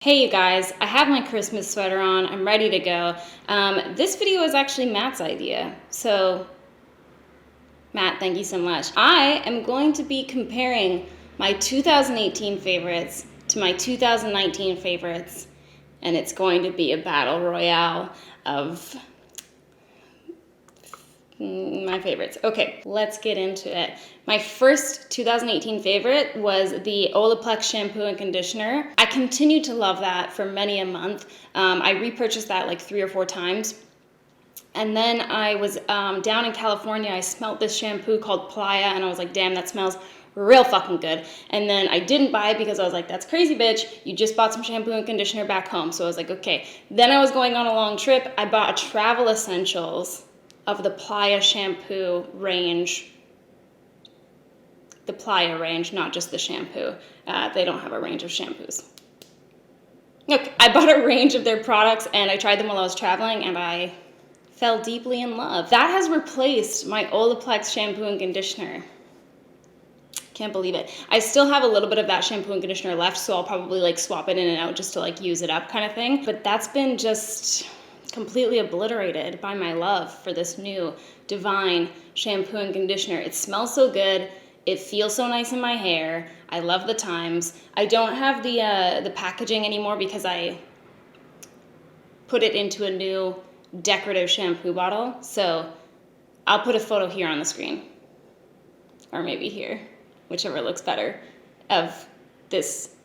Hey you guys, I have my Christmas sweater on, I'm ready to go. This video is actually Matt's idea, so Matt, thank you so much. I am going to be comparing my 2018 favorites to my 2019 favorites, and it's going to be a battle royale of my favorites. Okay, let's get into it. My first 2018 favorite was the Olaplex shampoo and conditioner. I continued to love that for many a month. I repurchased that like 3 or 4 times. And then I was down in California. I smelled this shampoo called Playa, and I was like, damn, that smells real fucking good. And then I didn't buy it because I was like, that's crazy, bitch. You just bought some shampoo and conditioner back home. So I was like, okay. Then I was going on a long trip. I bought a travel essentials of the Playa shampoo range. The Playa range, not just the shampoo. They don't have a range of shampoos. Okay, I bought a range of their products and I tried them while I was traveling and I fell deeply in love. That has replaced my Olaplex shampoo and conditioner. Can't believe it. I still have a little bit of that shampoo and conditioner left, so I'll probably like swap it in and out just to like use it up kind of thing. But that's been just completely obliterated by my love for this new divine shampoo and conditioner. It smells so good. It feels so nice in my hair. I love the times. I don't have the packaging anymore because I put it into a new decorative shampoo bottle. So I'll put a photo here on the screen, or maybe here, whichever looks better, of this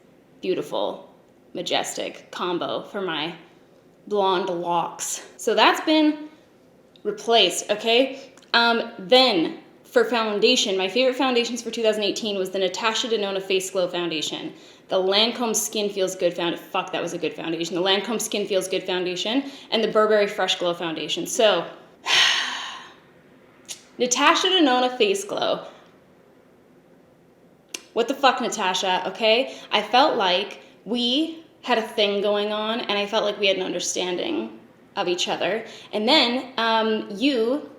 beautiful, majestic combo for my blonde locks. So that's been replaced, okay? Then for foundation, my favorite foundations for 2018 was the Natasha Denona Face Glow Foundation, the Lancome Skin Feels Good Foundation, fuck, that was a good foundation, the Lancome Skin Feels Good Foundation, and the Burberry Fresh Glow Foundation. So, Natasha Denona Face Glow. What the fuck, Natasha, okay? I felt like we had a thing going on, and I felt like we had an understanding of each other. And then you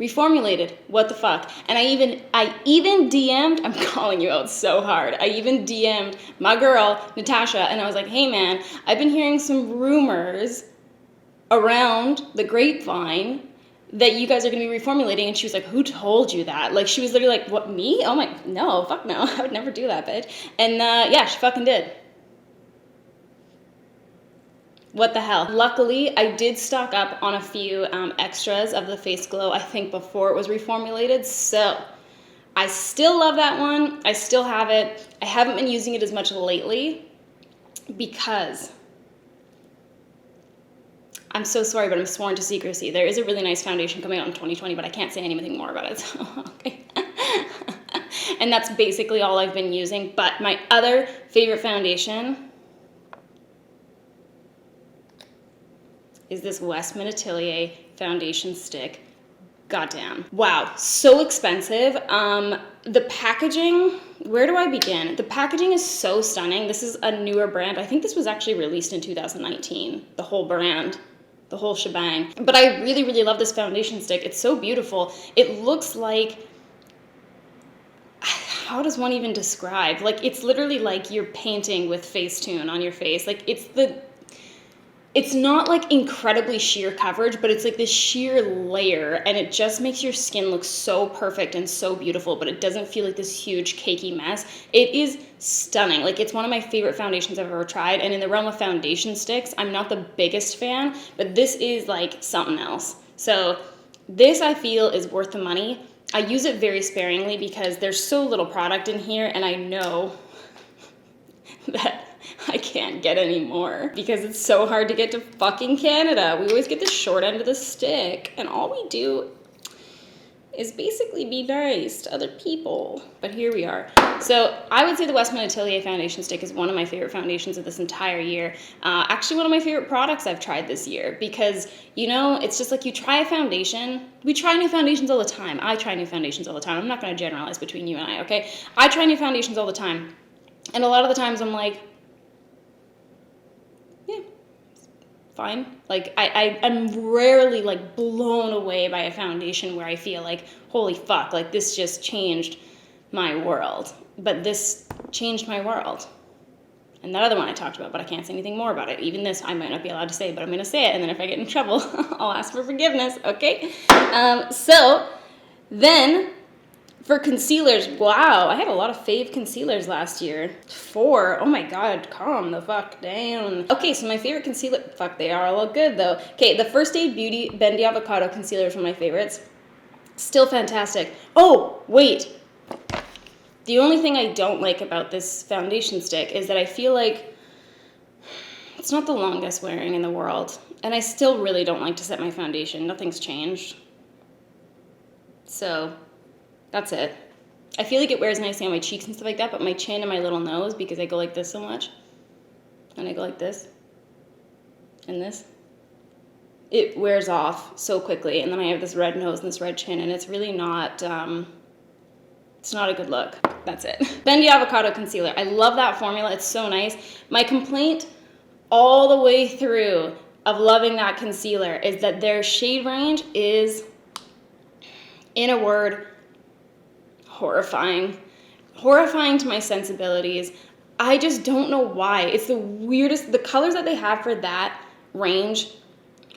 reformulated. What the fuck? And I even DM'd, I'm calling you out so hard. I even DM'd my girl, Natasha, and I was like, hey man, I've been hearing some rumors around the grapevine that you guys are going to be reformulating. And she was like, who told you that? Like, she was literally like, what, me? Oh my, no, fuck no. I would never do that, bitch. And yeah, she fucking did. What the hell? Luckily, I did stock up on a few extras of the Face Glow, I think before it was reformulated. So I still love that one. I still have it. I haven't been using it as much lately because I'm so sorry, but I'm sworn to secrecy. There is a really nice foundation coming out in 2020, but I can't say anything more about it. So, okay. And that's basically all I've been using. But my other favorite foundation is this Westman Atelier foundation stick. Goddamn. Wow, so expensive. The packaging, where do I begin? The packaging is so stunning. This is a newer brand. I think this was actually released in 2019, the whole brand, the whole shebang. But I really, really love this foundation stick. It's so beautiful. It looks like, how does one even describe? Like, it's literally like you're painting with Facetune on your face. Like, it's not like incredibly sheer coverage, but it's like this sheer layer, and it just makes your skin look so perfect and so beautiful, but it doesn't feel like this huge cakey mess. It is stunning. Like, it's one of my favorite foundations I've ever tried, and in the realm of foundation sticks, I'm not the biggest fan, but this is like something else. So this, I feel, is worth the money. I use it very sparingly because there's so little product in here, and I know that I can't get any more because it's so hard to get to fucking Canada. We always get the short end of the stick, and all we do is basically be nice to other people. But here we are. So I would say the Westman Atelier foundation stick is one of my favorite foundations of this entire year. Actually, one of my favorite products I've tried this year because, you know, it's just like you try a foundation. We try new foundations all the time. I try new foundations all the time. I'm not going to generalize between you and I, okay? I try new foundations all the time. And a lot of the times I'm like, yeah, fine. Like, I'm rarely, like, blown away by a foundation where I feel like, holy fuck, like, this just changed my world. But this changed my world. And that other one I talked about, but I can't say anything more about it. Even this, I might not be allowed to say, but I'm going to say it. And then if I get in trouble, I'll ask for forgiveness, okay? So then for concealers, wow, I had a lot of fave concealers last year. 4, oh my God, calm the fuck down. Okay, so my favorite concealer, fuck, they are all good though. Okay, the First Aid Beauty Bendy Avocado Concealer is one of my favorites. Still fantastic. Oh, wait. The only thing I don't like about this foundation stick is that I feel like it's not the longest wearing in the world. And I still really don't like to set my foundation. Nothing's changed. So that's it. I feel like it wears nicely on my cheeks and stuff like that, but my chin and my little nose, because I go like this so much, and I go like this, and this, it wears off so quickly. And then I have this red nose and this red chin, and it's really not, it's not a good look. That's it. Bendy Avocado Concealer. I love that formula. It's so nice. My complaint all the way through of loving that concealer is that their shade range is, in a word, horrifying. Horrifying to my sensibilities. I just don't know why. It's the weirdest. The colors that they have for that range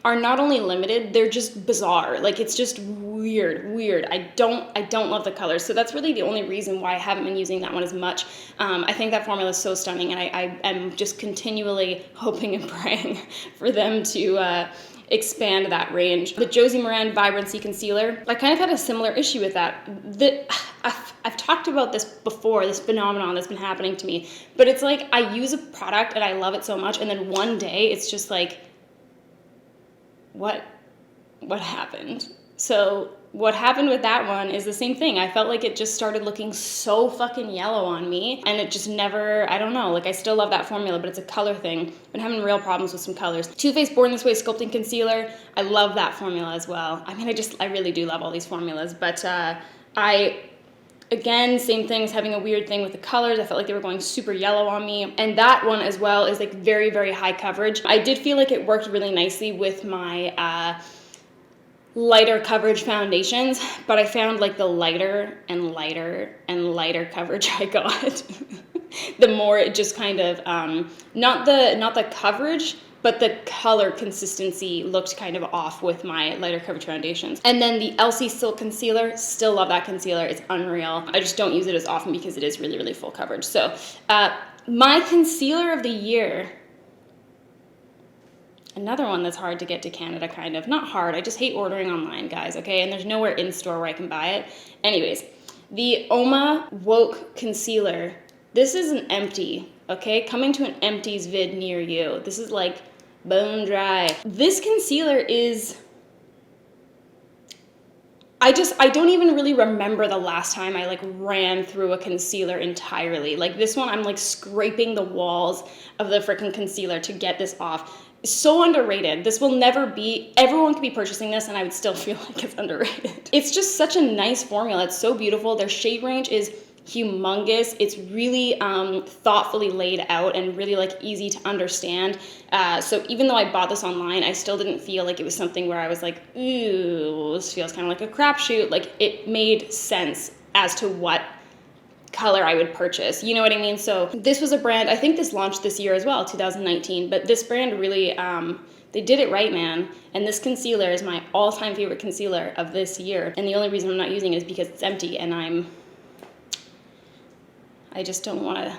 are not only limited, they're just bizarre. Like, it's just weird. I don't love the colors. So that's really the only reason why I haven't been using that one as much. I think that formula is so stunning, and I am just continually hoping and praying for them to expand that range. The Josie Maran Vibrancy Concealer, I kind of had a similar issue with that. I've talked about this before, this phenomenon that's been happening to me, but it's like I use a product and I love it so much, and then one day it's just like, what happened? So what happened with that one is the same thing. I felt like it just started looking so fucking yellow on me, and it just never, I don't know, like I still love that formula, but it's a color thing. Been having real problems with some colors. Too Faced Born This Way Sculpting Concealer, I love that formula as well. I mean, I really do love all these formulas, but again, same things, having a weird thing with the colors. I felt like they were going super yellow on me. And that one as well is like very, very high coverage. I did feel like it worked really nicely with my lighter coverage foundations, but I found like the lighter and lighter and lighter coverage I got, the more it just kind of, not the coverage, but the color consistency looked kind of off with my lighter coverage foundations. And then the Elsie Silk Concealer, still love that concealer. It's unreal. I just don't use it as often because it is really, really full coverage. So my concealer of the year, another one that's hard to get to Canada, kind of. Not hard, I just hate ordering online, guys, okay? And there's nowhere in store where I can buy it. Anyways, the Oma Woke Concealer. This is an empty, okay? Coming to an empties vid near you. This is like bone dry. This concealer is, I don't even really remember the last time I like ran through a concealer entirely. Like this one, I'm like scraping the walls of the freaking concealer to get this off. It's so underrated. This will never be, everyone could be purchasing this and I would still feel like it's underrated. It's just such a nice formula. It's so beautiful. Their shade range is humongous. It's really thoughtfully laid out and really like easy to understand. So even though I bought this online, I still didn't feel like it was something where I was like, ooh, this feels kind of like a crapshoot. Like it made sense as to what color I would purchase. You know what I mean? So this was a brand, I think this launched this year as well, 2019, but this brand really, they did it right, man. And this concealer is my all-time favorite concealer of this year. And the only reason I'm not using it is because it's empty and I just don't want to,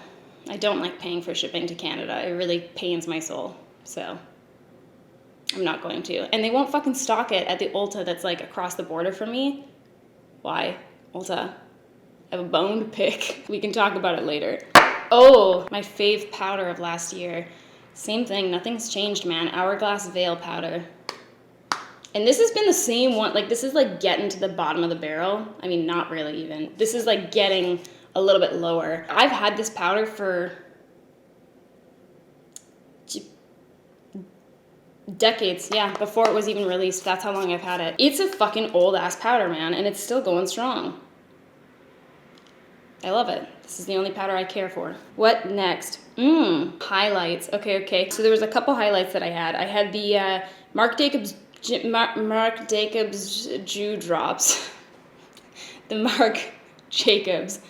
I don't like paying for shipping to Canada. It really pains my soul. So I'm not going to. And they won't fucking stock it at the Ulta that's like across the border from me. Why? Ulta, I have a bone to pick. We can talk about it later. Oh, my fave powder of last year. Same thing, nothing's changed, man. Hourglass Veil Powder. And this has been the same one, like this is like getting to the bottom of the barrel. I mean, not really even. This is like getting a little bit lower. I've had this powder for decades, yeah, before it was even released. That's how long I've had it. It's a fucking old ass powder, man, and it's still going strong. I love it. This is the only powder I care for. What next? Highlights. Okay. So there was a couple highlights that I had. I had the Marc Jacobs Dew Drops. The Marc Jacobs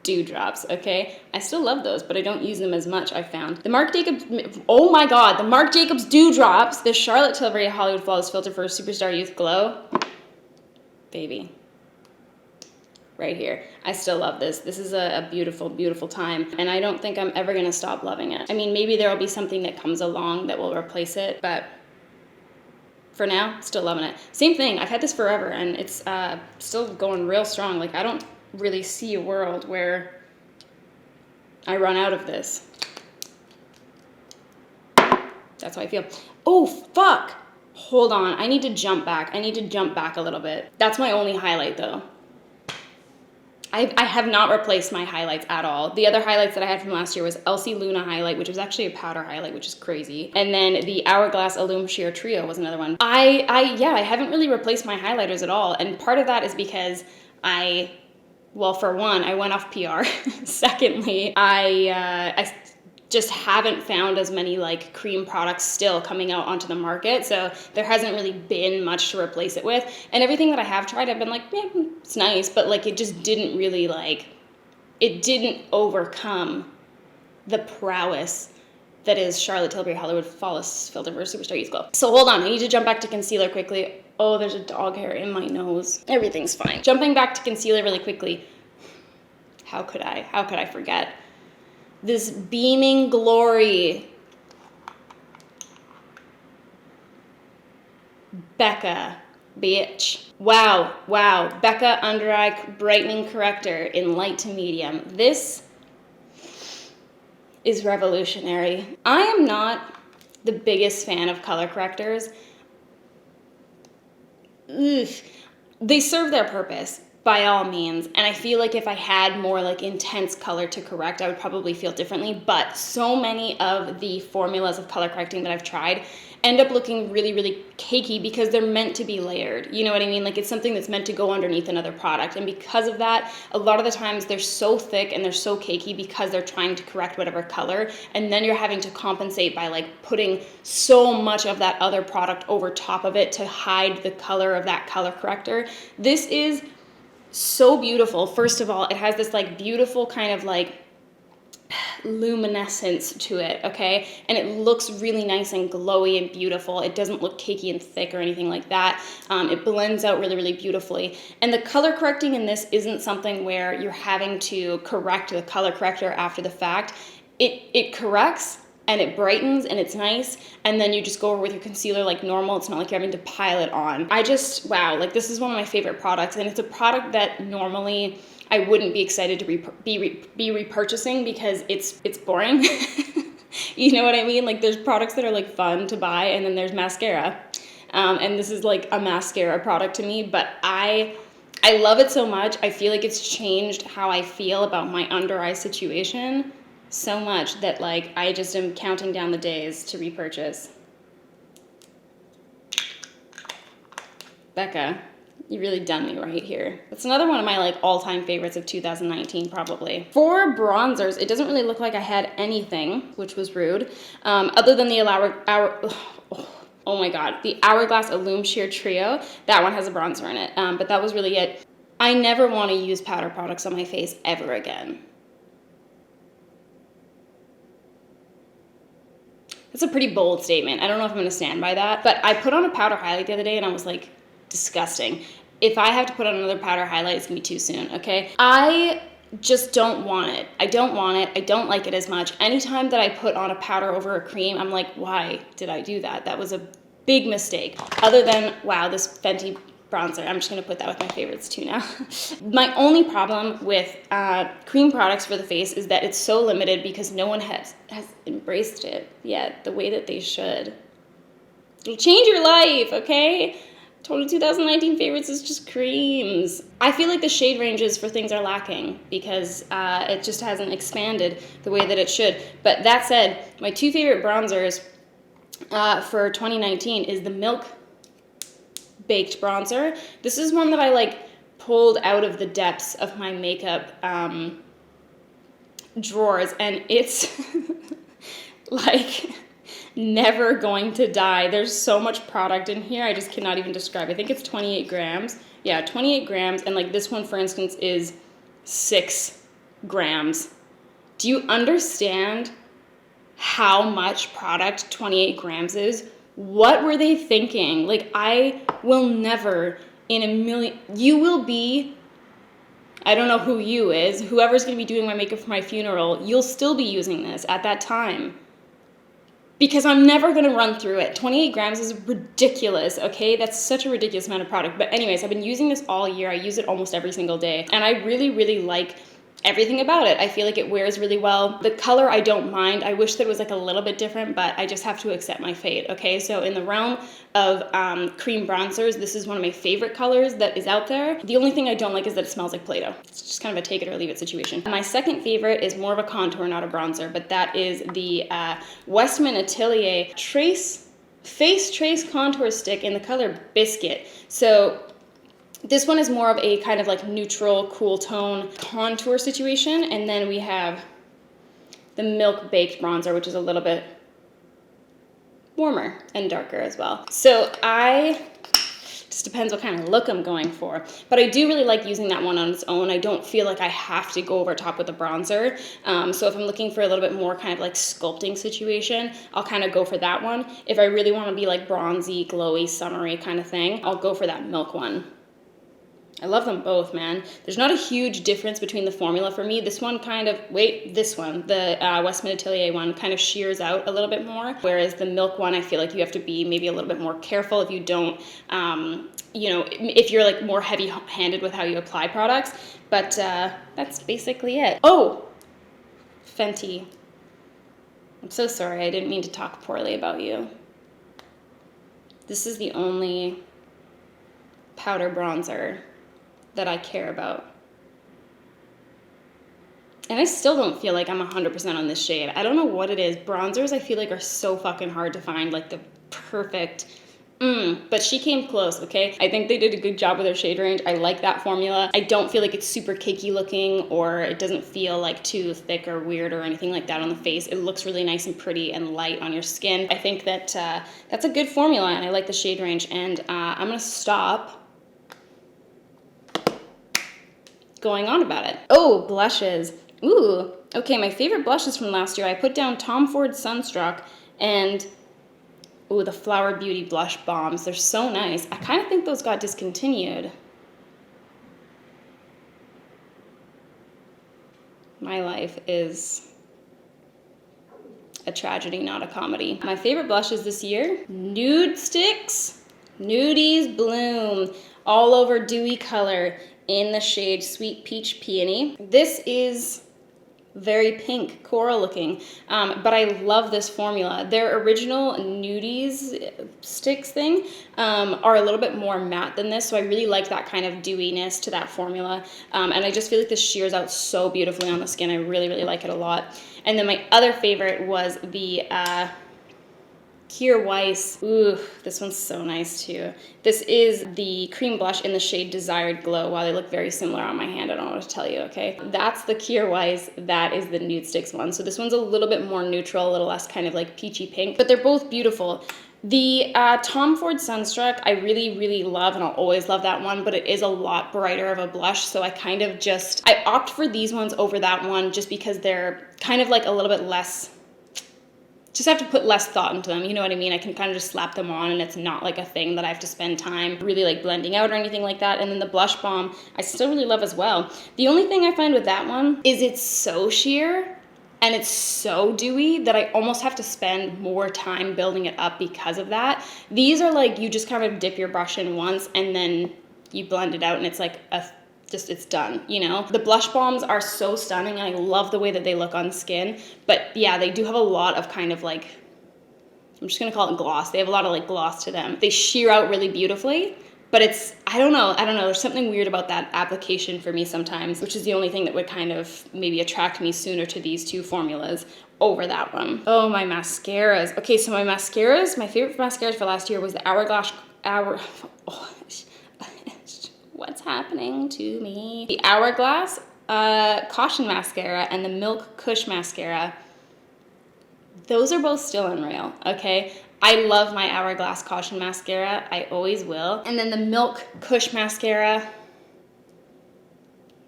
dewdrops, okay? I still love those, but I don't use them as much, I found. The Marc Jacobs, oh my God, the Marc Jacobs dewdrops, the Charlotte Tilbury Hollywood Flawless Filter for Superstar Youth Glow. Baby. Right here. I still love this. This is a beautiful, beautiful time, and I don't think I'm ever gonna stop loving it. I mean, maybe there will be something that comes along that will replace it, but for now, still loving it. Same thing, I've had this forever, and it's still going real strong. Like, I don't really see a world where I run out of this. That's how I feel. Oh, fuck! Hold on, I need to jump back. I need to jump back a little bit. That's my only highlight, though. I have not replaced my highlights at all. The other highlights that I had from last year was Elsie Luna highlight, which was actually a powder highlight, which is crazy. And then the Hourglass Illume Sheer Trio was another one. I haven't really replaced my highlighters at all. And part of that is because well, for one, I went off PR. Secondly, I just haven't found as many like cream products still coming out onto the market, so there hasn't really been much to replace it with. And everything that I have tried, I've been like, yeah, it's nice, but like it just didn't really it didn't overcome the prowess that is Charlotte Tilbury Hollywood Flawless Filter for Superstar Youth Glow. So hold on, I need to jump back to concealer quickly. Oh, there's a dog hair in my nose. Everything's fine. Jumping back to concealer really quickly. How could I forget? This Beaming Glory Becca, bitch. Wow, Becca Under Eye Brightening Corrector in light to medium. This is revolutionary. I am not the biggest fan of color correctors. Ugh. They serve their purpose, by all means, and I feel like if I had more like intense color to correct, I would probably feel differently, but so many of the formulas of color correcting that I've tried end up looking really, really cakey because they're meant to be layered. You know what I mean? Like it's something that's meant to go underneath another product, and because of that, a lot of the times they're so thick and they're so cakey because they're trying to correct whatever color, and then you're having to compensate by like putting so much of that other product over top of it to hide the color of that color corrector. This is so beautiful. First of all, it has this like beautiful kind of like luminescence to it, okay? And it looks really nice and glowy and beautiful. It doesn't look cakey and thick or anything like that. It blends out really, really beautifully. And the color correcting in this isn't something where you're having to correct the color corrector after the fact. It corrects and it brightens and it's nice, and then you just go over with your concealer like normal. It's not like you're having to pile it on. Wow, like this is one of my favorite products, and it's a product that normally I wouldn't be excited to be repurchasing because it's boring. You know what I mean? Like there's products that are like fun to buy, and then there's mascara. And this is like a mascara product to me, but I love it so much. I feel like it's changed how I feel about my under eye situation so much that like I just am counting down the days to repurchase. Becca, you really done me right here. That's another one of my like all-time favorites of 2019 probably. For bronzers, it doesn't really look like I had anything, which was rude, other than the oh my god, the Hourglass Illume Sheer Trio. That one has a bronzer in it, but that was really it. I never want to use powder products on my face ever again. That's a pretty bold statement. I don't know if I'm going to stand by that, but I put on a powder highlight the other day and I was like, disgusting. If I have to put on another powder highlight, it's going to be too soon, okay? I just don't want it. I don't want it. I don't like it as much. Anytime that I put on a powder over a cream, I'm like, why did I do that? That was a big mistake. Other than, wow, this Fenty bronzer. I'm just going to put that with my favorites too now. My only problem with cream products for the face is that it's so limited because no one has embraced it yet the way that they should. It'll change your life, okay? Total 2019 favorites is just creams. I feel like the shade ranges for things are lacking because it just hasn't expanded the way that it should. But that said, my two favorite bronzers for 2019 is the Milk Baked Bronzer. This is one that I like pulled out of the depths of my makeup drawers, and it's like never going to die. There's so much product in here, I just cannot even describe. I think it's 28 grams. Yeah, 28 grams, and like this one, for instance, is 6 grams. Do you understand how much product 28 grams is? What were they thinking? Like, I will never in a million, you will be, I don't know who you is, whoever's going to be doing my makeup for my funeral, you'll still be using this at that time. Because I'm never going to run through it. 28 grams is ridiculous, okay? That's such a ridiculous amount of product. But anyways, I've been using this all year. I use it almost every single day. And I really, really like everything about it. I feel like it wears really well. The color, I don't mind. I wish that it was like a little bit different, but I just have to accept my fate, okay? So in the realm of cream bronzers, this is one of my favorite colors that is out there. The only thing I don't like is that it smells like Play-Doh. It's just kind of a take it or leave it situation. My second favorite is more of a contour, not a bronzer, but that is the Westman Atelier Face Trace Contour Stick in the color Biscuit. So this one is more of a kind of like neutral, cool tone contour situation. And then we have the Milk Baked Bronzer, which is a little bit warmer and darker as well. So just depends what kind of look I'm going for. But I do really like using that one on its own. I don't feel like I have to go over top with a bronzer. So if I'm looking for a little bit more kind of like sculpting situation, I'll kind of go for that one. If I really want to be like bronzy, glowy, summery kind of thing, I'll go for that Milk one. I love them both, man. There's not a huge difference between the formula for me. This one kind of, the Westman Atelier one kind of shears out a little bit more, whereas the Milk one, I feel like you have to be maybe a little bit more careful if you don't, if you're like more heavy-handed with how you apply products. But that's basically it. Oh, Fenty. I'm so sorry. I didn't mean to talk poorly about you. This is the only powder bronzer that I care about. And I still don't feel like I'm 100% on this shade. I don't know what it is. Bronzers I feel like are so fucking hard to find, like the perfect, but she came close, okay? I think they did a good job with their shade range. I like that formula. I don't feel like it's super cakey looking, or it doesn't feel like too thick or weird or anything like that on the face. It looks really nice and pretty and light on your skin. I think that that's a good formula, and I like the shade range. And I'm gonna stop going on about it. Oh, blushes. Ooh, okay, my favorite blushes from last year, I put down Tom Ford Sunstruck and, ooh, the Flower Beauty Blush Bombs. They're so nice. I kind of think those got discontinued. My life is a tragedy, not a comedy. My favorite blushes this year, Nude Sticks, Nudies Bloom, all over dewy color, in the shade Sweet Peach Peony. This is very pink, coral looking, but I love this formula. Their original Nudies sticks thing are a little bit more matte than this, so I really like that kind of dewiness to that formula, and I just feel like this shears out so beautifully on the skin. I really, really like it a lot. And then my other favorite was the Kier Weiss. Ooh, this one's so nice too. This is the cream blush in the shade Desired Glow. While they look very similar on my hand, I don't know what to tell you, okay? That's the Kier Weiss. That is the Nude Sticks one. So this one's a little bit more neutral, a little less kind of like peachy pink, but they're both beautiful. The Tom Ford Sunstruck, I really, really love, and I'll always love that one, but it is a lot brighter of a blush, so I opt for these ones over that one just because they're kind of like a little bit less, just have to put less thought into them, you know what I mean? I can kind of just slap them on and it's not like a thing that I have to spend time really like blending out or anything like that. And then the Blush Bomb, I still really love as well. The only thing I find with that one is it's so sheer and it's so dewy that I almost have to spend more time building it up because of that. These are like, you just kind of dip your brush in once and then you blend it out and it's like it's done, you know? The blush bombs are so stunning and I love the way that they look on skin, but yeah, they do have a lot of kind of like, I'm just gonna call it gloss. They have a lot of like gloss to them. They sheer out really beautifully, but I don't know, there's something weird about that application for me sometimes, which is the only thing that would kind of maybe attract me sooner to these two formulas over that one. Oh, my mascaras. Okay, so my favorite mascaras for last year was the what's happening to me? The Hourglass Caution Mascara and the Milk Kush Mascara. Those are both still unreal, okay? I love my Hourglass Caution Mascara. I always will. And then the Milk Kush Mascara.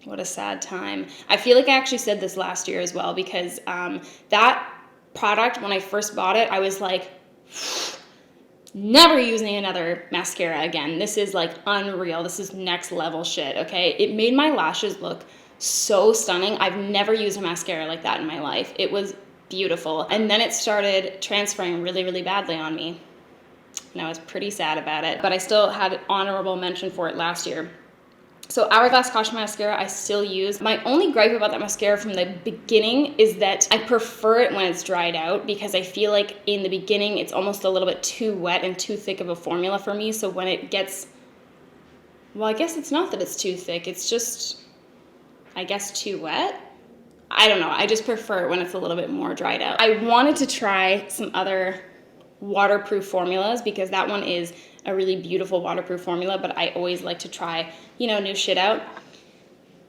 What a sad time. I feel like I actually said this last year as well, because that product, when I first bought it, I was like, never using another mascara again. This is like unreal. This is next level shit, okay? It made my lashes look so stunning. I've never used a mascara like that in my life. It was beautiful. And then it started transferring really, really badly on me. And I was pretty sad about it, but I still had honorable mention for it last year. So Hourglass Kosh Mascara I still use. My only gripe about that mascara from the beginning is that I prefer it when it's dried out, because I feel like in the beginning it's almost a little bit too wet and too thick of a formula for me. So when it gets, well, I guess it's not that it's too thick, it's just, I guess, too wet. I don't know, I just prefer it when it's a little bit more dried out. I wanted to try some other waterproof formulas, because that one is a really beautiful waterproof formula, but I always like to try, you know, new shit out.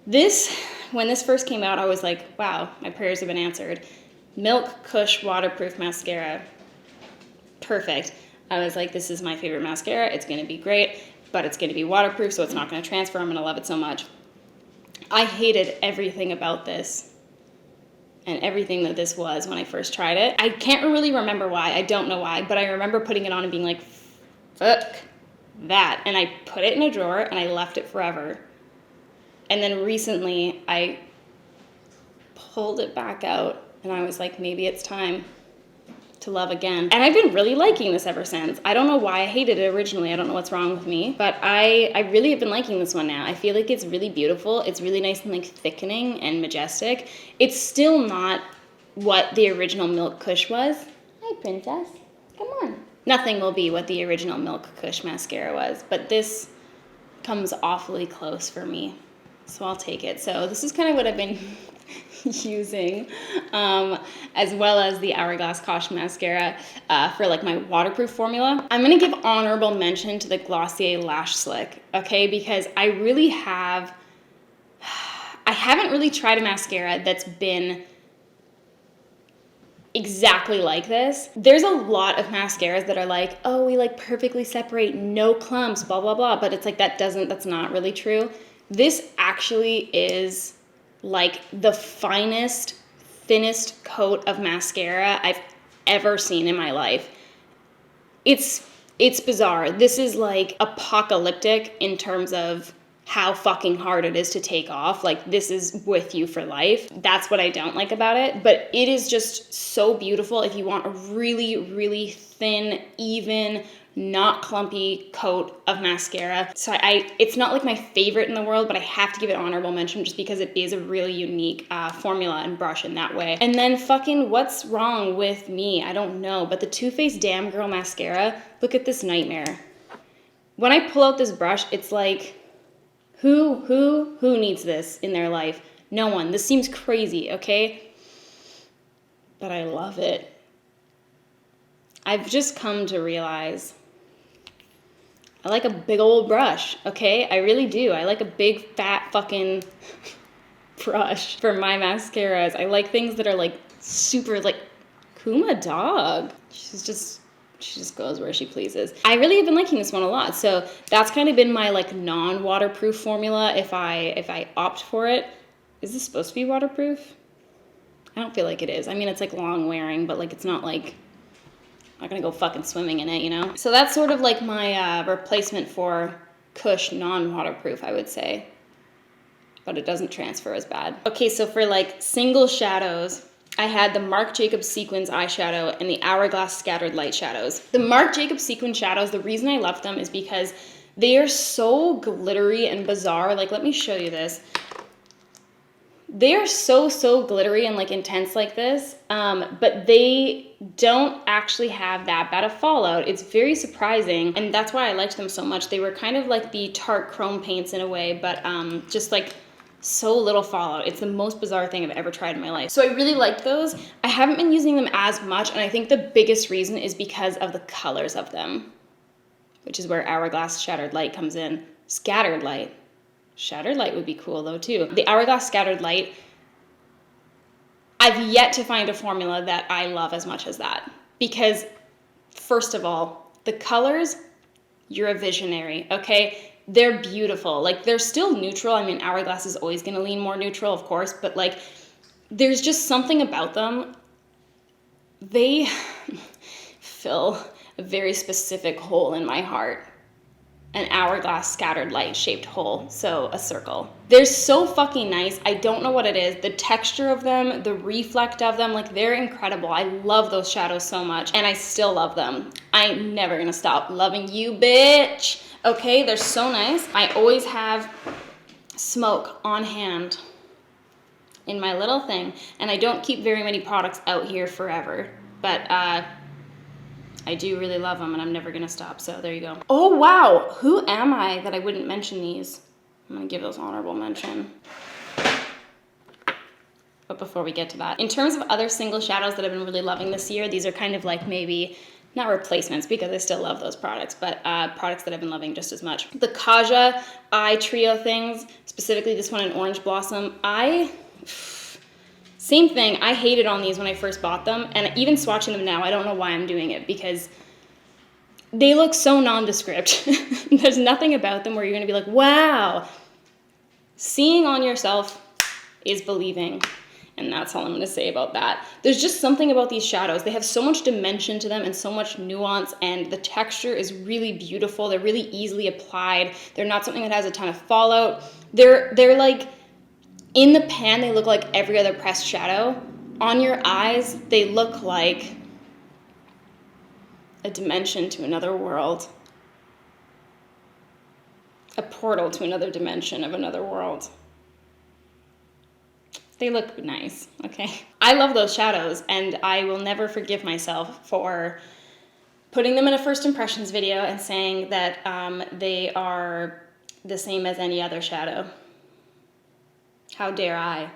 When this first came out, I was like, wow, my prayers have been answered. Milk Kush waterproof mascara. Perfect. I was like, this is my favorite mascara. It's going to be great, but it's going to be waterproof, so it's not going to transfer. I'm going to love it so much. I hated everything about this and everything that this was when I first tried it. I can't really remember why. I don't know why, but I remember putting it on and being like, fuck that. And I put it in a drawer and I left it forever. And then recently I pulled it back out and I was like, maybe it's time to love again. And I've been really liking this ever since. I don't know why I hated it originally. I don't know what's wrong with me, but I really have been liking this one now. I feel like it's really beautiful. It's really nice and like thickening and majestic. It's still not what the original Milk Kush was. Hi, princess. Come on. Nothing will be what the original Milk Kush mascara was, but this comes awfully close for me, so I'll take it. So this is kind of what I've been using, as well as the Hourglass Kosh mascara for like my waterproof formula. I'm gonna give honorable mention to the Glossier Lash Slick, okay, because I haven't really tried a mascara that's been exactly like this. There's a lot of mascaras that are like, oh, we like perfectly separate, no clumps, blah, blah, blah. But it's like, that's not really true. This actually is like the finest, thinnest coat of mascara I've ever seen in my life. It's bizarre. This is like apocalyptic in terms of how fucking hard it is to take off. Like, this is with you for life. That's what I don't like about it, but it is just so beautiful if you want a really, really thin, even, not clumpy coat of mascara. So it's not like my favorite in the world, but I have to give it honorable mention just because it is a really unique formula and brush in that way. And then fucking, what's wrong with me? I don't know, but the Too Faced Damn Girl mascara, look at this nightmare. When I pull out this brush, it's like, who needs this in their life? No one. This seems crazy, okay? But I love it. I've just come to realize I like a big old brush, okay? I really do. I like a big, fat fucking brush for my mascaras. I like things that are like super, like, Kuma dog. She just goes where she pleases. I really have been liking this one a lot. So that's kind of been my like non-waterproof formula if I opt for it. Is this supposed to be waterproof? I don't feel like it is. I mean, it's like long wearing, but like it's not like, I'm not gonna go fucking swimming in it, you know? So that's sort of like my replacement for Kush non-waterproof, I would say. But it doesn't transfer as bad. Okay, so for like single shadows, I had the Marc Jacobs Sequins eyeshadow and the Hourglass Scattered Light shadows. The Marc Jacobs Sequin shadows, the reason I love them is because they are so glittery and bizarre. Like, let me show you this. They are so glittery and like intense like this, but they don't actually have that bad of fallout. It's very surprising, and that's why I liked them so much. They were kind of like the Tarte chrome paints in a way, but just like so little fallout. It's the most bizarre thing I've ever tried in my life. So I really like those. I haven't been using them as much, and I think the biggest reason is because of the colors of them, which is where Hourglass Shattered Light comes in. Scattered Light. Shattered Light would be cool though too. The Hourglass Scattered Light, I've yet to find a formula that I love as much as that. Because first of all, the colors, you're a visionary, okay? they're beautiful. Like, they're still neutral. I mean, Hourglass is always going to lean more neutral, of course, but like, there's just something about them. They fill a very specific hole in my heart. An hourglass scattered light shaped hole, so a circle. They're so fucking nice. I don't know what it is. The texture of them, the reflect of them, like, they're incredible. I love those shadows so much, and I still love them. I'm never gonna stop loving you, bitch. Okay, they're so nice. I always have Smoke on hand in my little thing, and I don't keep very many products out here forever, but I do really love them, and I'm never gonna stop, so there you go. Oh, wow, who am I that I wouldn't mention these? I'm gonna give those honorable mention. But before we get to that, in terms of other single shadows that I've been really loving this year, these are kind of like maybe, not replacements because I still love those products, but products that I've been loving just as much. The Kaja Eye Trio things, specifically this one in Orange Blossom, same thing, I hated on these when I first bought them, and even swatching them now, I don't know why I'm doing it, because they look so nondescript. There's nothing about them where you're gonna be like, wow. Seeing on yourself is believing, and that's all I'm gonna say about that. There's just something about these shadows. They have so much dimension to them and so much nuance, and the texture is really beautiful. They're really easily applied. They're not something that has a ton of fallout. They're like, in the pan, they look like every other pressed shadow. On your eyes, they look like a dimension to another world. A portal to another dimension of another world. They look nice, okay? I love those shadows, and I will never forgive myself for putting them in a first impressions video and saying that they are the same as any other shadow. How dare I?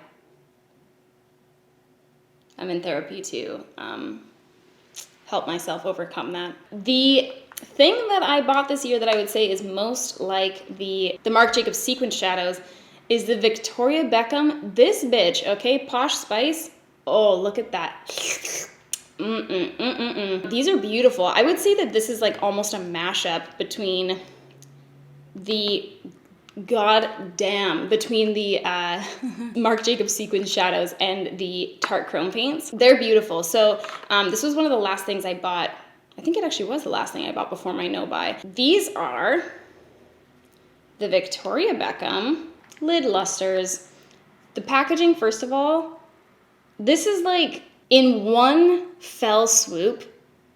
I'm in therapy to help myself overcome that. The thing that I bought this year that I would say is most like the Marc Jacobs sequin shadows is the Victoria Beckham. This bitch, okay? Posh Spice. Oh, look at that. These are beautiful. I would say that this is like almost a mashup between the Marc Jacobs sequin shadows and the Tarte Chrome paints. They're beautiful. So this was one of the last things I bought. I think it actually was the last thing I bought before my no-buy. These are the Victoria Beckham lid lusters. The packaging, first of all, this is like in one fell swoop,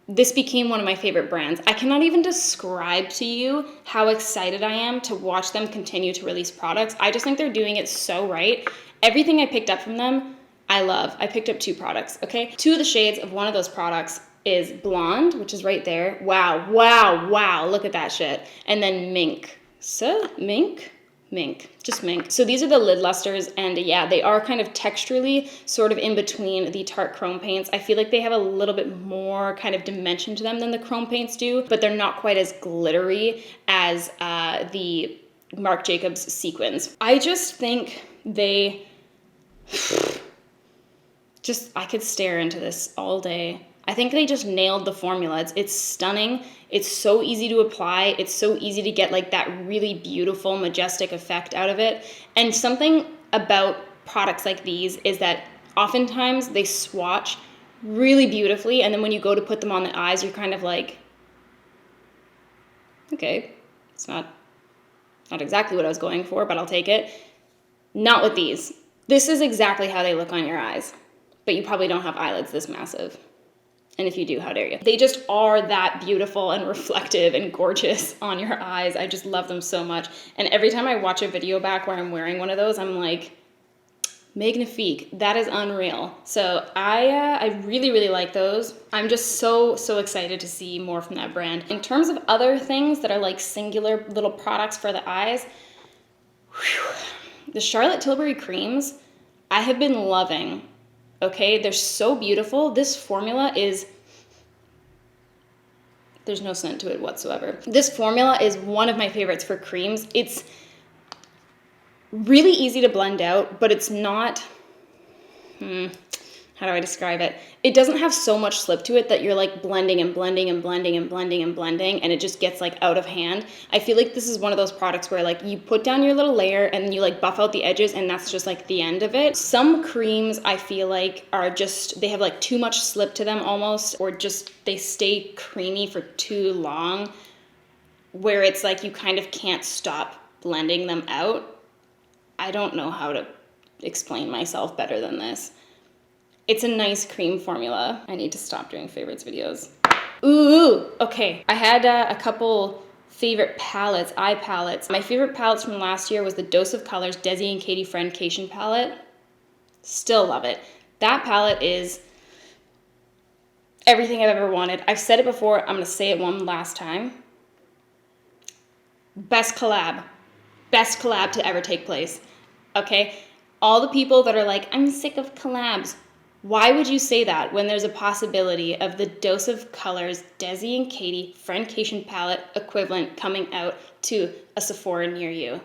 this became one of my favorite brands. I cannot even describe to you how excited I am to watch them continue to release products. I just think they're doing it so right. Everything I picked up from them, I love. I picked up 2 products, okay? 2 of the shades of one of those products is Blonde, which is right there. Wow, wow, wow, look at that shit. And then Mink. So, Mink, just Mink. So these are the lid lusters, and yeah, they are kind of texturally sort of in between the Tarte Chrome paints. I feel like they have a little bit more kind of dimension to them than the Chrome paints do, but they're not quite as glittery as the Marc Jacobs sequins. I just think they, I could stare into this all day. I think they just nailed the formula. It's stunning. It's so easy to apply. It's so easy to get like that really beautiful, majestic effect out of it. And something about products like these is that oftentimes they swatch really beautifully, and then when you go to put them on the eyes, you're kind of like, okay, it's not exactly what I was going for, but I'll take it. Not with these. This is exactly how they look on your eyes, but you probably don't have eyelids this massive. And if you do, how dare you? They just are that beautiful and reflective and gorgeous on your eyes. I just love them so much. And every time I watch a video back where I'm wearing one of those, I'm like, magnifique. That is unreal. So I really, really like those. I'm just so excited to see more from that brand. In terms of other things that are like singular little products for the eyes, the Charlotte Tilbury creams, I have been loving. Okay, they're so beautiful. This formula is, there's no scent to it whatsoever. This formula is one of my favorites for creams. It's really easy to blend out, but it's not, how how do I describe it? It doesn't have so much slip to it that you're like blending and blending and blending and blending and blending and it just gets like out of hand. I feel like this is one of those products where like you put down your little layer and you like buff out the edges and that's just like the end of it. Some creams I feel like are just, they have like too much slip to them almost, or just they stay creamy for too long where it's like you kind of can't stop blending them out. I don't know how to explain myself better than this. It's a nice cream formula. I need to stop doing favorites videos. Ooh, okay. I had a couple favorite palettes, eye palettes. My favorite palettes from last year was the Dose of Colors Desi and Katie Friendcation palette. Still love it. That palette is everything I've ever wanted. I've said it before, I'm gonna say it one last time. Best collab to ever take place, okay? All the people that are like, I'm sick of collabs. Why would you say that when there's a possibility of the Dose of Colors Desi and Katie Friendcation palette equivalent coming out to a Sephora near you?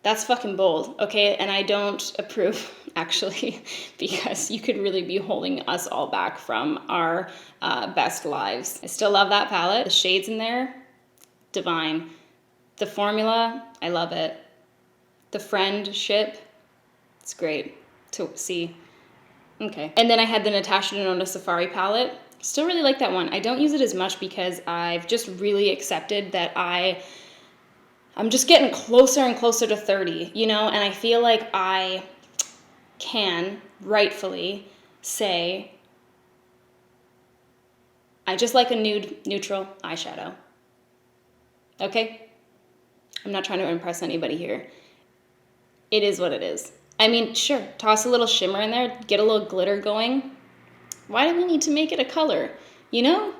That's fucking bold, okay? And I don't approve, actually, because you could really be holding us all back from our best lives. I still love that palette. The shades in there, divine. The formula, I love it. The friendship, it's great to see. Okay. And then I had the Natasha Denona Safari palette. Still really like that one. I don't use it as much because I've just really accepted that I'm just getting closer and closer to 30, you know, and I feel like I can rightfully say I just like a nude, neutral eyeshadow. Okay? I'm not trying to impress anybody here. It is what it is. I mean, sure, toss a little shimmer in there, get a little glitter going. Why do we need to make it a color? You know?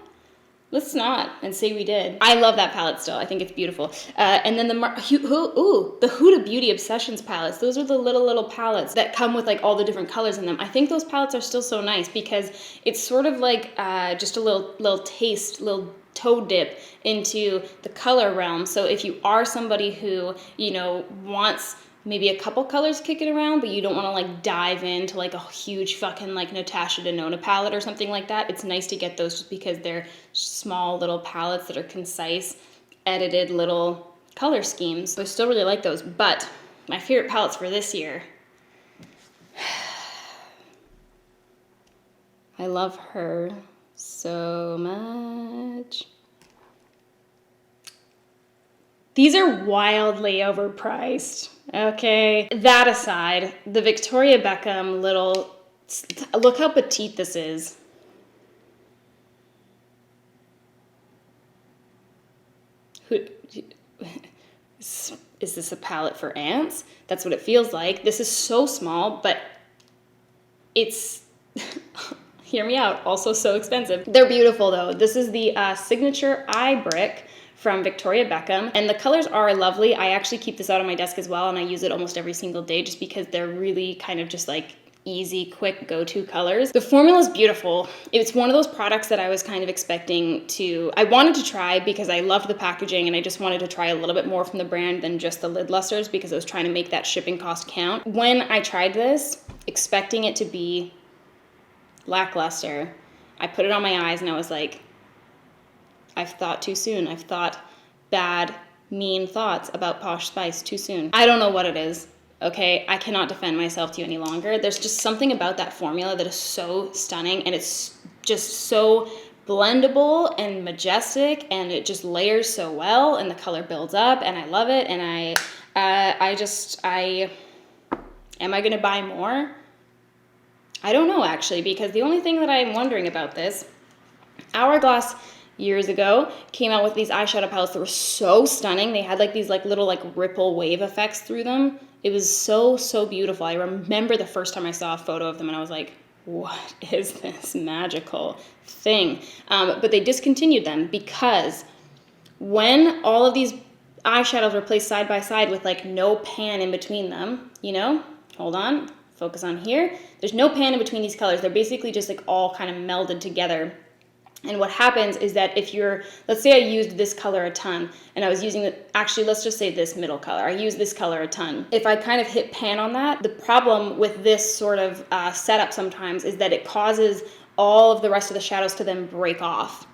Let's not and say we did. I love that palette still. I think it's beautiful. And then the Huda Beauty Obsessions palettes. Those are the little palettes that come with like all the different colors in them. I think those palettes are still so nice because it's sort of like just a little taste, little toe dip into the color realm. So if you are somebody who, you know, wants maybe a couple colors kicking around, but you don't want to like dive into like a huge fucking like Natasha Denona palette or something like that, it's nice to get those just because they're small little palettes that are concise, edited little color schemes. So I still really like those, but my favorite palettes for this year, I love her so much. These are wildly overpriced, okay? That aside, the Victoria Beckham little, look how petite this is. Is this a palette for ants? That's what it feels like. This is so small, but it's, hear me out, also so expensive. They're beautiful though. This is the Signature Eye Brick from Victoria Beckham, and the colors are lovely. I actually keep this out on my desk as well, and I use it almost every single day just because they're really kind of just like easy, quick go-to colors. The formula is beautiful. It's one of those products that I was kind of expecting to, I wanted to try because I loved the packaging and I just wanted to try a little bit more from the brand than just the lid lusters because I was trying to make that shipping cost count. When I tried this, expecting it to be lackluster, I put it on my eyes and I was like, I've thought too soon. I've thought bad, mean thoughts about Posh Spice too soon. I don't know what it is, okay? I cannot defend myself to you any longer. There's just something about that formula that is so stunning and it's just so blendable and majestic and it just layers so well and the color builds up and I love it and am I gonna buy more? I don't know actually, because the only thing that I'm wondering about this, Hourglass years ago came out with these eyeshadow palettes that were so stunning. They had like these like little like ripple wave effects through them. It was so beautiful. I remember the first time I saw a photo of them and I was like, what is this magical thing? But they discontinued them because when all of these eyeshadows were placed side by side with like no pan in between them, you know, hold on, focus on here. There's no pan in between these colors. They're basically just like all kind of melded together. And what happens is that if let's say I used this color a ton, and I was using actually, let's just say this middle color. I use this color a ton. If I kind of hit pan on that, the problem with this sort of setup sometimes is that it causes all of the rest of the shadows to then break off,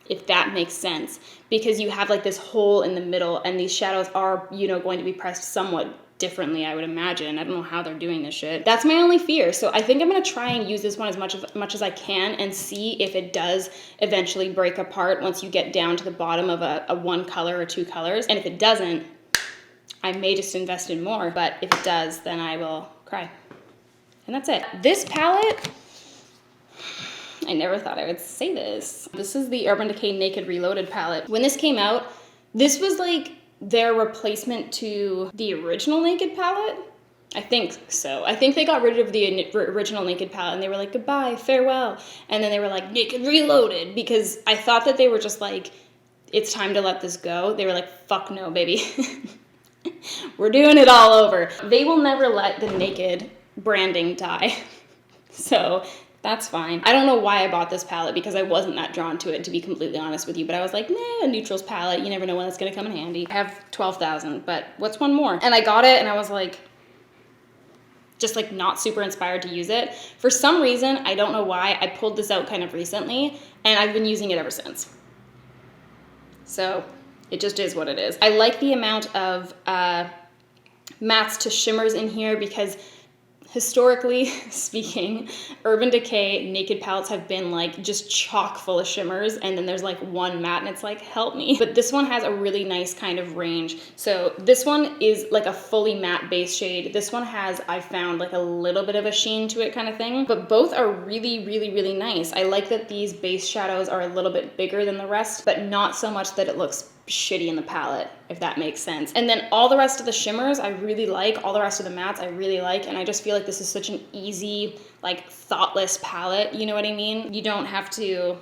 if that makes sense, because you have like this hole in the middle, and these shadows are, going to be pressed somewhat differently, I would imagine. I don't know how they're doing this shit. That's my only fear. So I think I'm gonna try and use this one as much as I can and see if it does eventually break apart once you get down to the bottom of a one color or two colors. And if it doesn't, I may just invest in more, but if it does, then I will cry. And that's it. This palette, I never thought I would say this. This is the Urban Decay Naked Reloaded palette. When this came out, this was like their replacement to the original Naked palette. I think so. I think they got rid of the original Naked palette and they were like, goodbye, farewell. And then they were like, Naked Reloaded, because I thought that they were just like, it's time to let this go. They were like, fuck no, baby. We're doing it all over. They will never let the Naked branding die. So that's fine. I don't know why I bought this palette, because I wasn't that drawn to it, to be completely honest with you. But I was like, nah, a neutrals palette. You never know when it's gonna come in handy. I have 12,000, but what's one more? And I got it and I was like, just like not super inspired to use it. For some reason, I don't know why, I pulled this out kind of recently and I've been using it ever since. So it just is what it is. I like the amount of mattes to shimmers in here, because historically speaking, Urban Decay Naked palettes have been like just chock full of shimmers, and then there's like one matte and it's like, help me. But this one has a really nice kind of range. So this one is like a fully matte base shade. This one has, I found, like a little bit of a sheen to it kind of thing, but both are really, really, really nice. I like that these base shadows are a little bit bigger than the rest, but not so much that it looks shitty in the palette, if that makes sense. And then all the rest of the shimmers I really like, all the rest of the mattes I really like, and I just feel like this is such an easy, like thoughtless palette, you know what I mean? You don't have to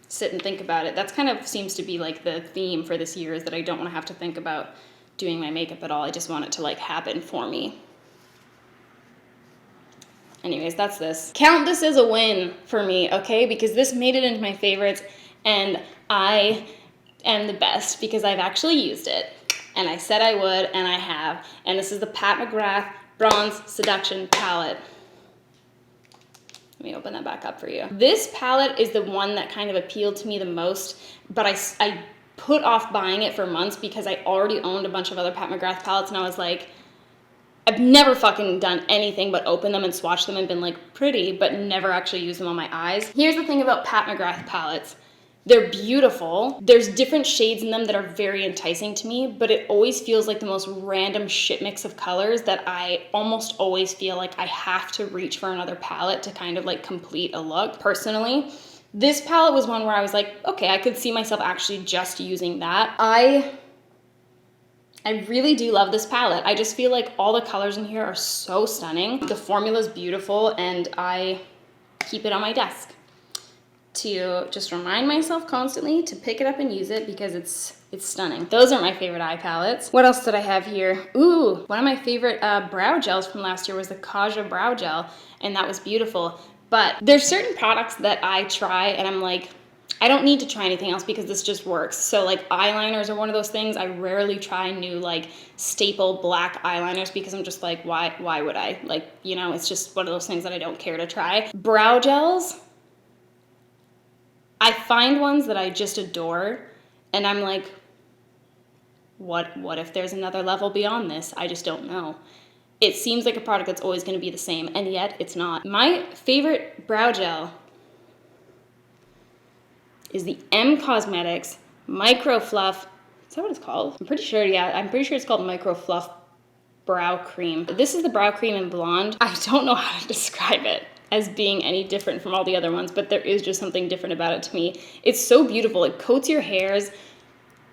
sit and think about it. That's kind of seems to be like the theme for this year, is that I don't want to have to think about doing my makeup at all. I just want it to like happen for me. Anyways, that's this. Count this as a win for me, okay? Because this made it into my favorites, and I am the best because I've actually used it. And I said I would, and I have. And this is the Pat McGrath Bronze Seduction palette. Let me open that back up for you. This palette is the one that kind of appealed to me the most, but I put off buying it for months because I already owned a bunch of other Pat McGrath palettes, and I was like, I've never fucking done anything but open them and swatch them and been like, pretty, but never actually used them on my eyes. Here's the thing about Pat McGrath palettes. They're beautiful. There's different shades in them that are very enticing to me, but it always feels like the most random shit mix of colors that I almost always feel like I have to reach for another palette to kind of like complete a look. Personally, this palette was one where I was like, okay, I could see myself actually just using that. I really do love this palette. I just feel like all the colors in here are so stunning. The formula's beautiful, and I keep it on my desk to just remind myself constantly to pick it up and use it, because it's stunning. Those are my favorite eye palettes. What else did I have here? Ooh, one of my favorite brow gels from last year was the Kaja brow gel, and that was beautiful. But there's certain products that I try and I'm like, I don't need to try anything else because this just works. So like eyeliners are one of those things. I rarely try new like staple black eyeliners because I'm just like, why would I? Like, you know, it's just one of those things that I don't care to try. Brow gels, I find ones that I just adore, and I'm like, what if there's another level beyond this? I just don't know. It seems like a product that's always going to be the same, and yet it's not. My favorite brow gel is the M Cosmetics Micro Fluff. Is that what it's called? I'm pretty sure, yeah. I'm pretty sure it's called Micro Fluff Brow Cream. This is the brow cream in blonde. I don't know how to describe it as being any different from all the other ones, but there is just something different about it to me. It's so beautiful. It coats your hairs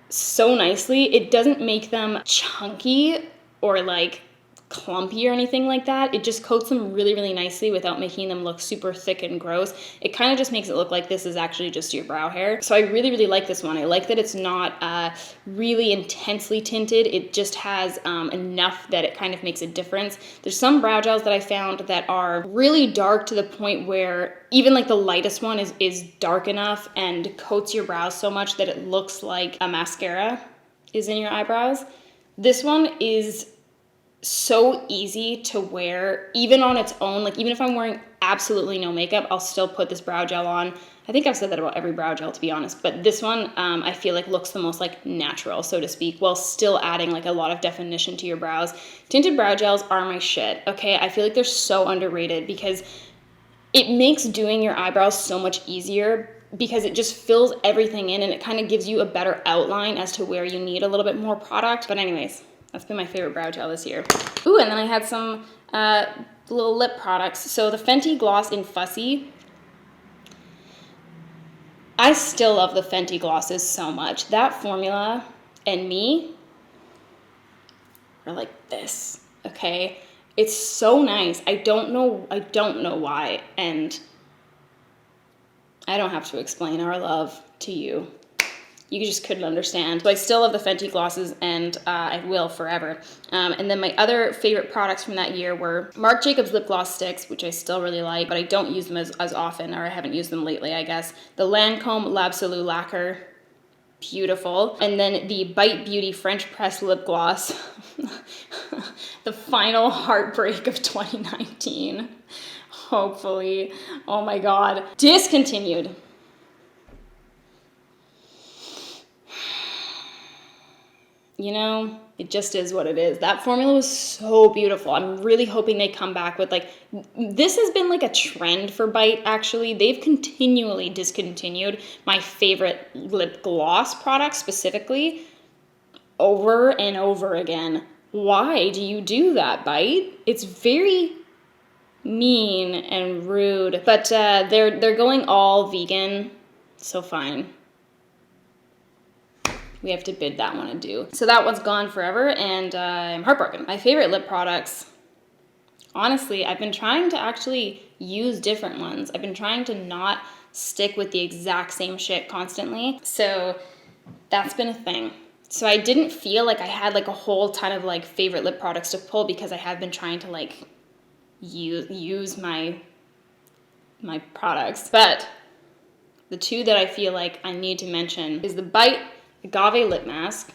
so nicely. It doesn't make them chunky or like clumpy or anything like that. It just coats them really, really nicely without making them look super thick and gross. It kind of just makes it look like this is actually just your brow hair. So I really, really like this one. I like that it's not really intensely tinted. It just has enough that it kind of makes a difference. There's some brow gels that I found that are really dark to the point where even like the lightest one is dark enough and coats your brows so much that it looks like a mascara is in your eyebrows. This one is so easy to wear, even on its own. Like, even if I'm wearing absolutely no makeup, I'll still put this brow gel on. I think I've said that about every brow gel, to be honest, but this one I feel like looks the most like natural, so to speak, while still adding like a lot of definition to your brows. Tinted brow gels are my shit, okay? I feel like they're so underrated because it makes doing your eyebrows so much easier, because it just fills everything in and it kind of gives you a better outline as to where you need a little bit more product. But anyways, that's been my favorite brow gel this year. Ooh, and then I had some little lip products. So the Fenty Gloss in Fussy. I still love the Fenty glosses so much. That formula and me are like this, okay? It's so nice. I don't know why, and I don't have to explain our love to you. You just couldn't understand. So I still love the Fenty glosses, and I will forever. And then my other favorite products from that year were Marc Jacobs lip gloss sticks, which I still really like, but I don't use them as often, or I haven't used them lately, I guess. The Lancome L'Absolu Lacquer, beautiful. And then the Bite Beauty French Press lip gloss, the final heartbreak of 2019. Hopefully. Oh my God. Discontinued. You know, it just is what it is. That formula was so beautiful. I'm really hoping they come back with like, this has been like a trend for Bite, actually. They've continually discontinued my favorite lip gloss product specifically over and over again. Why do you do that, Bite? It's very mean and rude, but they're going all vegan, so fine. We have to bid that one adieu. So that one's gone forever, and I'm heartbroken. My favorite lip products, honestly, I've been trying to actually use different ones. I've been trying to not stick with the exact same shit constantly. So that's been a thing. So I didn't feel like I had like a whole ton of like favorite lip products to pull, because I have been trying to like use my products. But the two that I feel like I need to mention is the Bite Agave lip mask.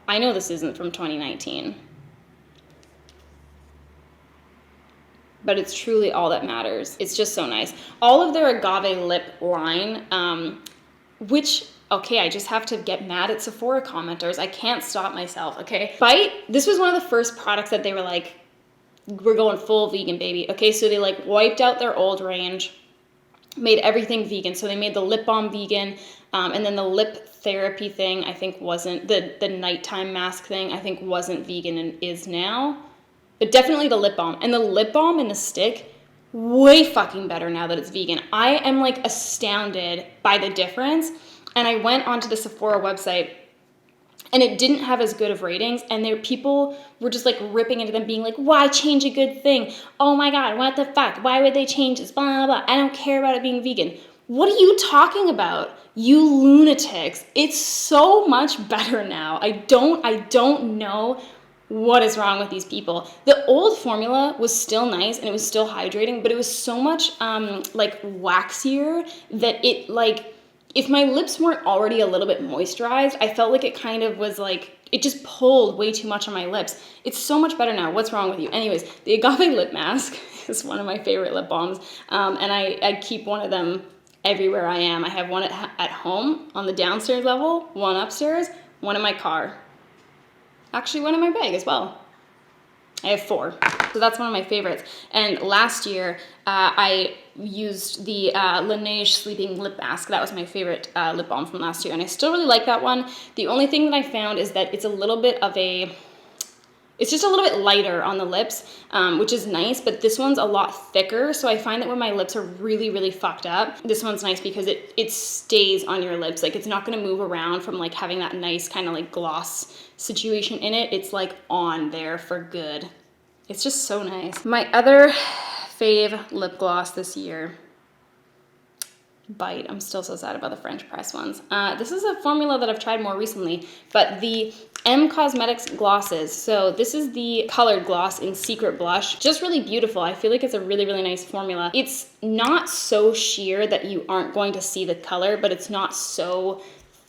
I know this isn't from 2019, but it's truly all that matters. It's just so nice. All of their Agave lip line, which, okay, I just have to get mad at Sephora commenters. I can't stop myself, okay? Bite, this was one of the first products that they were like, we're going full vegan, baby. Okay, so they like wiped out their old range, made everything vegan. So they made the lip balm vegan, and then the lip therapy thing, I think wasn't, the nighttime mask thing, I think wasn't vegan and is now. But definitely the lip balm. And the lip balm and the stick, way fucking better now that it's vegan. I am like astounded by the difference. And I went onto the Sephora website, and it didn't have as good of ratings, and people were just like ripping into them, being like, why change a good thing? Oh my God, what the fuck? Why would they change this? Blah, blah, blah. I don't care about it being vegan. What are you talking about? You lunatics. It's so much better now. I don't know what is wrong with these people. The old formula was still nice and it was still hydrating, but it was so much like waxier that it like, if my lips weren't already a little bit moisturized, I felt like it kind of was like, it just pulled way too much on my lips. It's so much better now. What's wrong with you? Anyways, the Agave lip mask is one of my favorite lip balms. And I keep one of them everywhere I am. I have one at home on the downstairs level, one upstairs, one in my car. Actually, one in my bag as well. I have 4. So that's one of my favorites. And last year, I used the Laneige Sleeping Lip Mask. That was my favorite lip balm from last year. And I still really like that one. The only thing that I found is that it's a little bit of a It's just a little bit lighter on the lips, which is nice, but this one's a lot thicker. So I find that when my lips are really, really fucked up, this one's nice because it stays on your lips. Like, it's not gonna move around from like having that nice kind of like gloss situation in it. It's like on there for good. It's just so nice. My other fave lip gloss this year, Bite. I'm still so sad about the French press ones. This is a formula that I've tried more recently, but the M Cosmetics glosses. So this is the colored gloss in Secret Blush. Just really beautiful. I feel like it's a really, really nice formula. It's not so sheer that you aren't going to see the color, but it's not so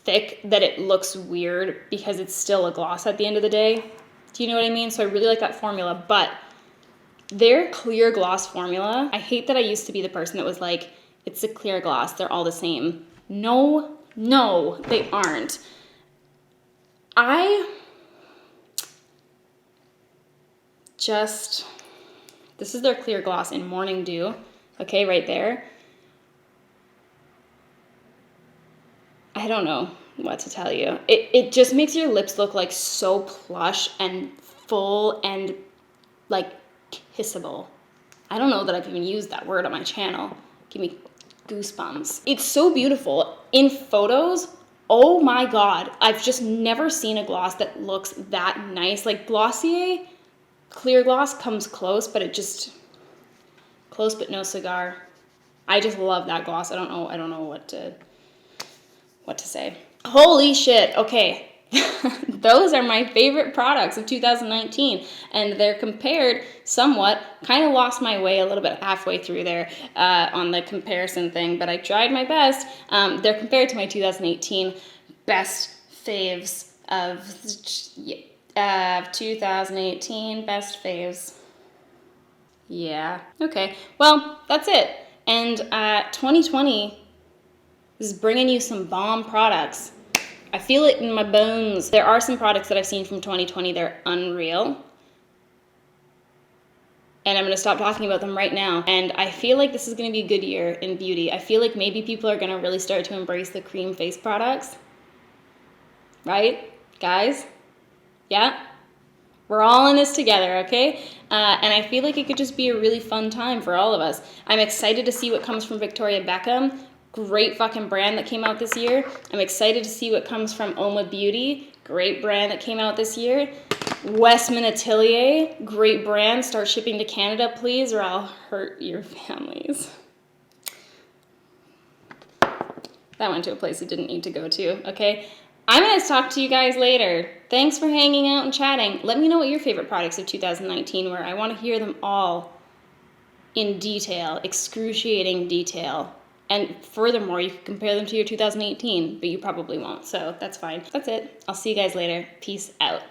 thick that it looks weird because it's still a gloss at the end of the day. Do you know what I mean? So I really like that formula, but their clear gloss formula, I hate that I used to be the person that was like, it's a clear gloss, they're all the same. No, they aren't. This is their clear gloss in Morning Dew, okay, right there. I don't know what to tell you. It just makes your lips look like so plush and full and like kissable. I don't know that I've even used that word on my channel. Give me goosebumps. It's so beautiful. In photos, oh my God, I've just never seen a gloss that looks that nice. Like Glossier, clear gloss comes close, but it just, close but no cigar. I just love that gloss. I don't know what to say. Holy shit, okay. Those are my favorite products of 2019, and they're compared somewhat. Kind of lost my way a little bit halfway through there on the comparison thing, but I tried my best. They're compared to my 2018 best faves of 2018 best faves. Yeah, okay. Well, that's it. And 2020 is bringing you some bomb products. I feel it in my bones. There are some products that I've seen from 2020 that are unreal. And I'm going to stop talking about them right now. And I feel like this is going to be a good year in beauty. I feel like maybe people are going to really start to embrace the cream face products. Right? Guys? Yeah? We're all in this together, okay? And I feel like it could just be a really fun time for all of us. I'm excited to see what comes from Victoria Beckham. Great fucking brand that came out this year. I'm excited to see what comes from Oma Beauty. Great brand that came out this year. Westman Atelier. Great brand. Start shipping to Canada, please, or I'll hurt your families. That went to a place it didn't need to go to, okay? I'm going to talk to you guys later. Thanks for hanging out and chatting. Let me know what your favorite products of 2019 were. I want to hear them all in detail, excruciating detail. And furthermore, you can compare them to your 2018, but you probably won't, so that's fine. That's it. I'll see you guys later. Peace out.